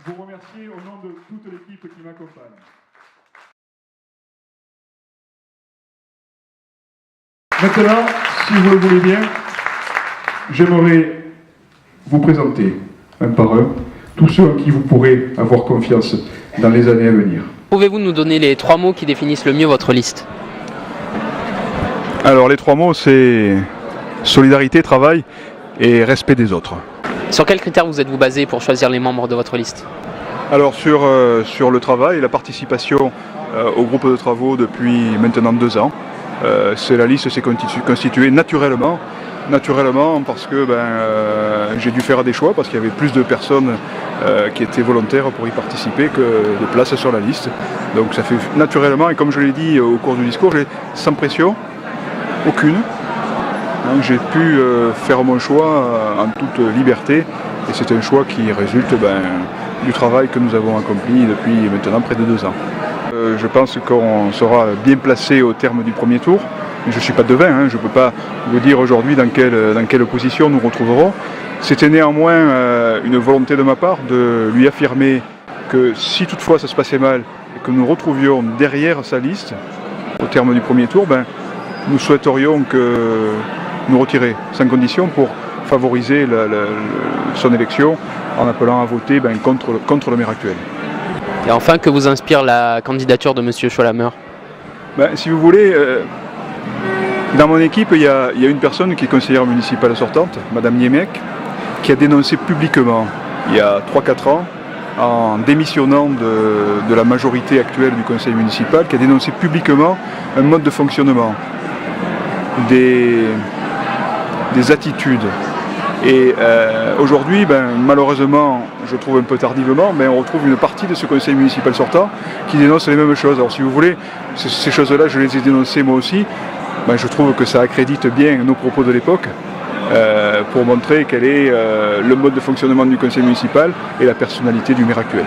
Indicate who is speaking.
Speaker 1: vous remercier au nom de toute l'équipe qui m'accompagne. Maintenant, si vous le voulez bien, j'aimerais vous présenter, un par un, tous ceux en qui vous pourrez avoir confiance dans les années à venir.
Speaker 2: Pouvez-vous nous donner les 3 mots qui définissent le mieux votre liste?
Speaker 3: Alors les 3 mots, c'est solidarité, travail et respect des autres.
Speaker 2: Sur quels critères vous êtes-vous basé pour choisir les membres de votre liste?
Speaker 3: Alors sur le travail, la participation au groupe de travaux depuis maintenant 2 ans. La liste s'est constituée naturellement parce que j'ai dû faire des choix parce qu'il y avait plus de personnes qui étaient volontaires pour y participer que de place sur la liste. Donc ça fait naturellement, et comme je l'ai dit au cours du discours, sans pression, aucune. Donc j'ai pu faire mon choix en toute liberté et c'est un choix qui résulte du travail que nous avons accompli depuis maintenant près de 2 ans. Je pense qu'on sera bien placé au terme du premier tour. Je ne suis pas devin, je ne peux pas vous dire aujourd'hui dans quelle position nous retrouverons. C'était néanmoins une volonté de ma part de lui affirmer que si toutefois ça se passait mal et que nous retrouvions derrière sa liste au terme du premier tour, nous souhaiterions que nous retirer sans condition pour favoriser son élection en appelant à voter contre le maire actuel.
Speaker 2: Et enfin, que vous inspire la candidature de M. Scholammer?
Speaker 3: Si vous voulez, dans mon équipe, il y a une personne qui est conseillère municipale sortante, Madame Niemek, qui a dénoncé publiquement, il y a 3-4 ans, en démissionnant de la majorité actuelle du conseil municipal, qui a dénoncé publiquement un mode de fonctionnement, des attitudes. Et aujourd'hui, malheureusement, je trouve un peu tardivement, on retrouve une partie de ce conseil municipal sortant qui dénonce les mêmes choses. Alors si vous voulez, ces choses-là, je les ai dénoncées moi aussi. Je trouve que ça accrédite bien nos propos de l'époque pour montrer quel est le mode de fonctionnement du conseil municipal et la personnalité du maire actuel.